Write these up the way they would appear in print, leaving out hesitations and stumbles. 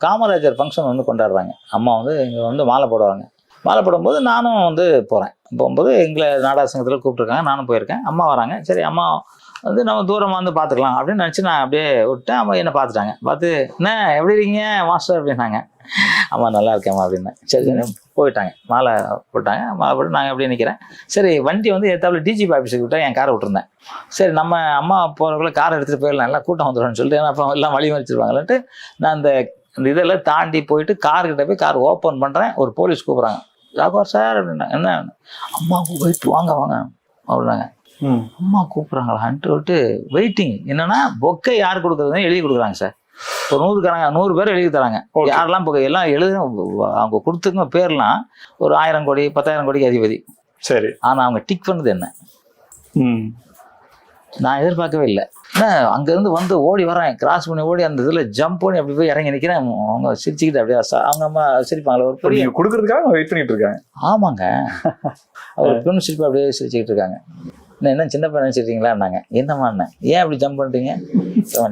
Kamarajar function வந்து கொண்டாடுறாங்க. அம்மா வந்து இங்கே வந்து மாலை போடுவாங்க. மாலை போடும்போது நானும் வந்து போகிறேன். போகும்போது எங்களை நாடக சங்கத்தில் கூப்பிட்ருக்காங்க, நானும் போயிருக்கேன். அம்மா வராங்க. சரி அம்மா வந்து நம்ம தூரமாக வந்து பார்த்துக்கலாம் அப்படின்னு நினச்சி நான் அப்படியே விட்டேன். அம்மா என்னை பார்த்துட்டாங்க. பார்த்து என்ன எப்படி இருக்கீங்க மாஸ்டர் அப்படின்னாங்க. அம்மா நல்லா இருக்கேம்மா அப்படின்னேன். சரி போயிட்டாங்க. மாலை போட்டாங்க. மாலை போட்டு நாங்கள் அப்படியே நிற்கிறேன். சரி வண்டி வந்து ஏற்றாப்புல டிஜிபி ஆஃபீஸுக்கு விட்டால் என் காரை விட்டுருந்தேன். சரி நம்ம அம்மா போகிறக்குள்ள காரை எடுத்துகிட்டு போயிடலாம், எல்லாம் கூட்டம் வந்துடும்னு சொல்லிட்டு, ஏன்னா அப்போ எல்லாம் வழி மறிச்சிருவாங்கன்ட்டு நான் அந்த இதெல்லாம் தாண்டி போயிட்டு கார்கிட்ட போய் கார் ஓப்பன் பண்ணுறேன். ஒரு போலீஸ் கூப்பிட்றாங்க. ராகவர் சார் அப்படின்னா என்ன, அம்மா போயிட்டு வாங்க வாங்க அப்படின்னாங்க. அம்மா கூப்பிட்றாங்களான்ட்டு சொல்லிட்டு வெயிட்டிங். என்னன்னா பொக்கை யார் கொடுக்குறதுன்னு எழுதி கொடுக்குறாங்க சார். ஒரு 100 பேர் எழுதி தராங்க. யாரெல்லாம் பொக்கை எல்லாம் எழுத அவங்க கொடுத்துங்க பேர்லாம் ஒரு 1000 கோடி 10,000 கோடிக்கு அதிபதி. சரி. ஆனால் அவங்க டிக் பண்ணது என்ன நான் எதிர்பார்க்கவே இல்லை. அங்கேருந்து வந்து ஓடி வரேன், கிராஸ் பண்ணி ஓடி அந்த இதில் ஜம்ப் பண்ணி அப்படி போய் இறங்கி நிற்கிறேன். அவங்க சிரிச்சுக்கிட்டு அப்படியே அவங்க அம்மா சிரிப்பாங்களே ஒரு பெரிய கொடுக்கறதுக்காக வெயிட் பண்ணிட்டு இருக்காங்க. ஆமாங்க. அவர் பெண் சிரிப்பு அப்படியே சிரிச்சுக்கிட்டு இருக்காங்க. என்ன சின்ன பையன் நினச்சிருக்கீங்களான்னாங்க. என்னம்மா ஏன் அப்படி ஜம்ப் பண்ணிட்டீங்க?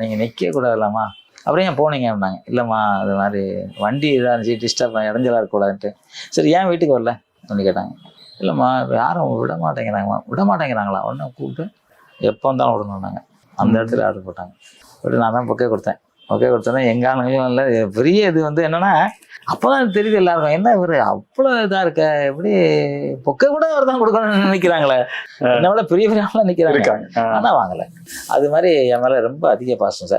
நீங்கள் நிற்க கூடாதுலாமா, அப்புறம் ஏன் போனீங்க அப்படின்னாங்க. இல்லைம்மா அது மாதிரி வண்டி இதாக இருந்துச்சு, டிஸ்டர்ப் இடைஞ்சலாக இருக்கக்கூடாதுன்ட்டு. சரி ஏன் வீட்டுக்கு வரல அப்படின்னு கேட்டாங்க. இல்லைம்மா யாரும் விட மாட்டேங்கிறாங்களா ஒன்றும் கூப்பிட்டு எப்போ வந்தாலும் விடணுன்னாங்க. அந்த இடத்துல ஆர்டர் போட்டாங்க. போட்டு நான் தான் பொக்கே கொடுத்தேன். பொக்கே கொடுத்தோன்னா எங்காலும் இல்லை பெரிய இது வந்து என்னென்னா அப்போ தான் தெரியுது எல்லாருக்கும், என்ன இவர் அவ்வளோ இதாக இருக்க, எப்படி பொக்கை கூட அவர் தான் கொடுக்கணும்னு நினைக்கிறாங்களே, என்னை விட பெரிய ஆளாக நிற்கிறாங்க. ஆனால் வாங்கலை. அது மாதிரி என் மேலே ரொம்ப அதிக பாசம் சார்.